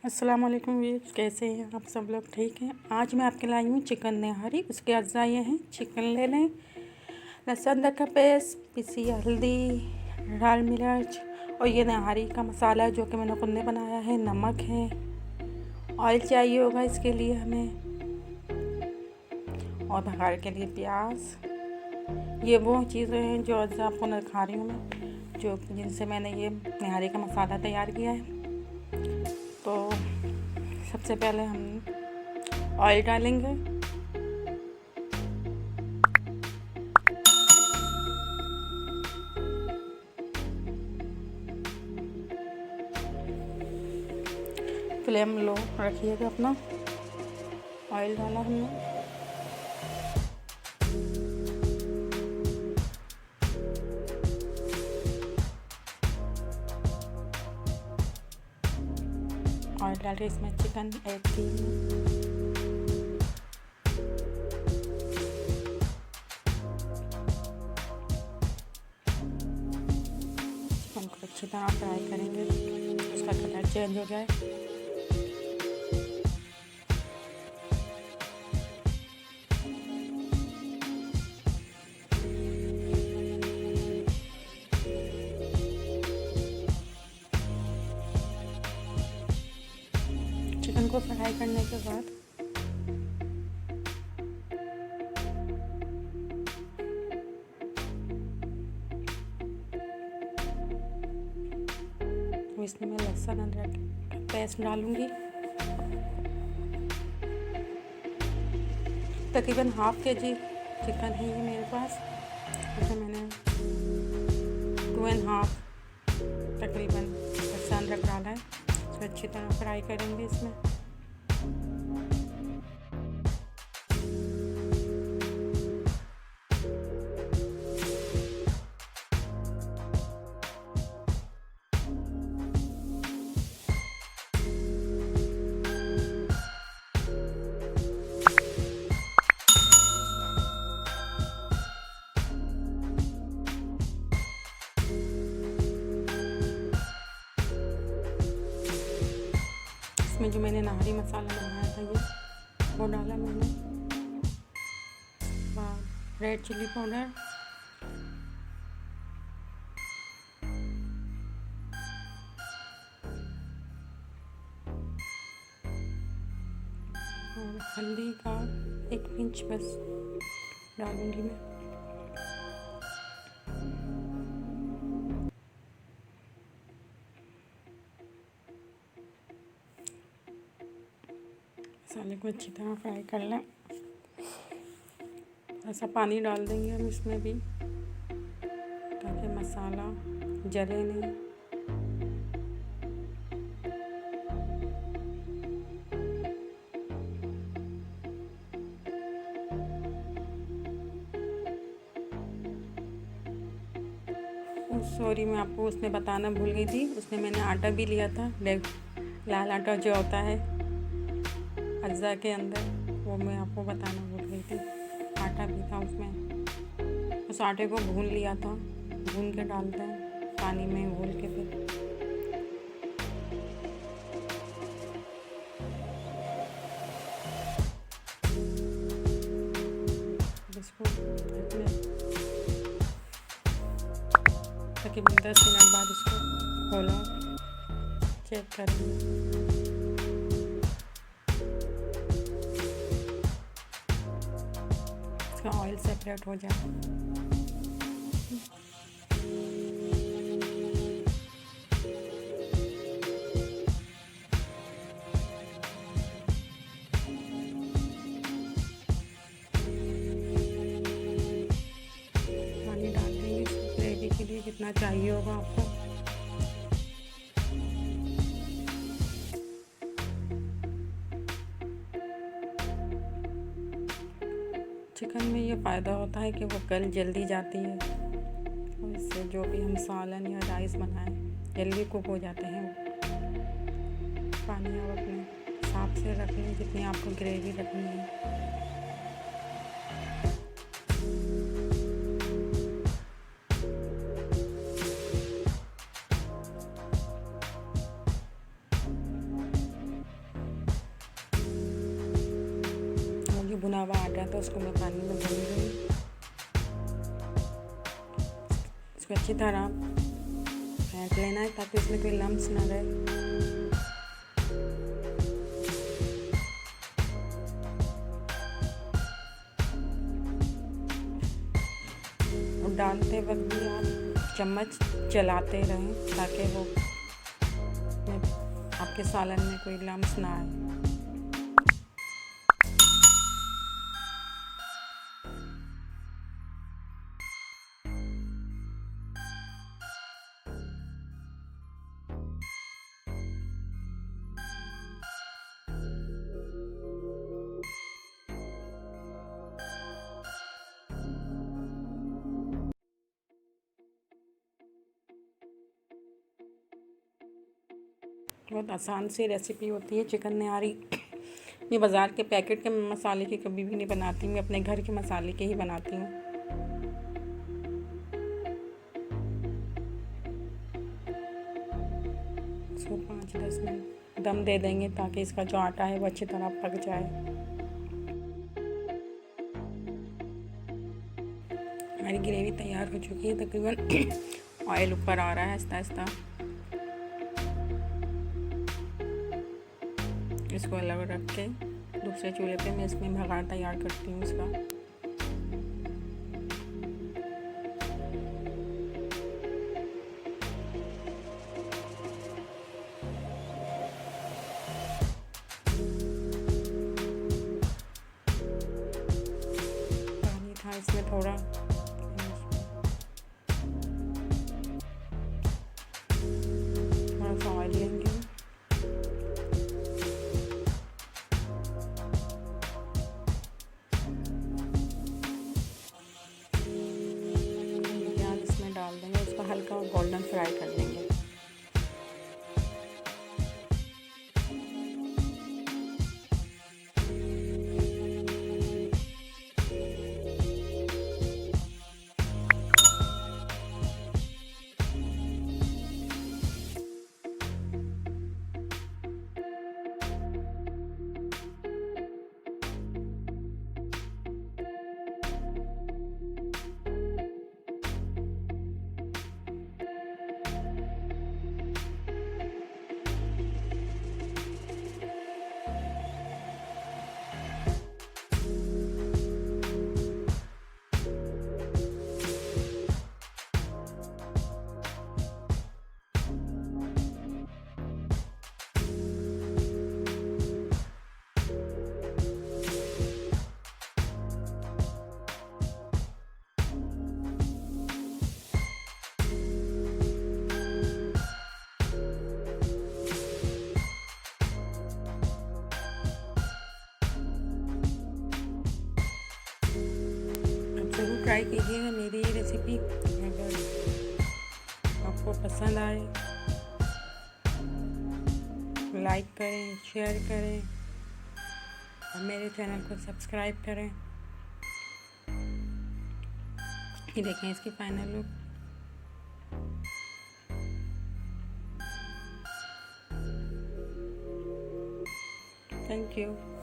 अस्सलाम वालेकुम व्यूअर्स, कैसे हैं आप सब लोग? ठीक हैं। आज मैं आपके लाई हूँ चिकन निहारी। उसके अज्जा ये हैं। चिकन ले लें, लहसुन अदरक का पेस्ट, पिसी हल्दी, लाल मिर्च और ये निहारी का मसाला जो कि मैंने खुद ने बनाया है। नमक है, ऑयल चाहिए होगा इसके लिए हमें, और बघार के लिए प्याज। ये वो चीज़ें हैं जो अज्जा आपको मैं दिखा रही हूँ मैं, जो जिनसे मैंने ये निहारी का मसाला तैयार किया है। तो सबसे पहले हम ऑयल डालेंगे। फ्लेम लो रखिएगा अपना। ऑयल डाला हमने, ऑयल डाल के इसमें चिकन ऐड कीजिए। चिकन को अच्छी तरह फ्राई करेंगे, उसका कलर चेंज हो जाए। चिकन को फ्राई करने के बाद इसमें मैं लहसुन अदरक का पेस्ट डालूंगी। तकरीबन हाफ के जी चिकन है ये मेरे पास। इसमें मैंने 2.5 तकरीबन लहसुन अदरक डाला है। इसको अच्छी तरह फ्राई करेंगे इसमें। इसमें जो मैंने निहारी मसाला बनाया था ये वो डाला मैंने। रेड चिली पाउडर, और हल्दी का 1 पिंच बस डालूंगी मैं। मसाले को अच्छी तरह फ्राई कर लें। ऐसा पानी डाल देंगे हम इसमें भी, ताकि मसाला जले नहीं। सॉरी, मैं आपको उसमें बताना भूल गई थी। उसमें मैंने आटा भी लिया था, लाल आटा जो होता है अज्जा के अंदर, वो मैं आपको बताना भूल गई थी। आटा भी था उसमें। उस आटे को भून लिया था, भून के डालते हैं पानी में घोल के। फिर इसको तकरीबन 10 मिनट बाद इसको खोला, चेक करेंगे। इसका ऑयल सेपरेट हो जाए। पानी डाल देंगे ग्रेवी के लिए जितना चाहिए होगा आपको। चिकन में ये फ़ायदा होता है कि वो गल जल्दी जाती है, और इससे जो भी हम सालन या राइस बनाएं जल्दी कुक हो जाते हैं। पानी आप अपने हिसाब से रख लें जितनी आपको ग्रेवी रखनी है। भुना हुआ आटा था उसको मैं पानी में भून रही हूँ। इसको अच्छी तरह फेंट लेना है ताकि उसमें कोई लम्स ना रहे। और डालते वक्त भी आप चम्मच चलाते रहें ताकि वो आपके सालन में कोई लम्स ना आए। बहुत आसान सी रेसिपी होती है चिकन निहारी। मैं बाज़ार के पैकेट के मसाले की कभी भी नहीं बनाती, मैं अपने घर के मसाले के ही बनाती हूँ। इसको 5-10 मिनट दम दे देंगे ताकि इसका जो आटा है वो अच्छी तरह पक जाए। हमारी ग्रेवी तैयार हो चुकी है, तकरीबन ऑयल ऊपर आ रहा है आहिस्ता आहिस्ता। इसको अलग रख के दूसरे चूल्हे पे मैं इसमें भगाड़ तैयार करती हूँ इसका। पानी था इसमें थोड़ा सा ऑयल लेंगे। डाल देंगे, उसको हल्का गोल्डन फ्राई कर देंगे। ज़रूर ट्राई कीजिएगा मेरी ये रेसिपी। अगर आपको पसंद आए लाइक करें, शेयर करें और मेरे चैनल को सब्सक्राइब करें। ये देखें इसकी फाइनल लुक। Thank you.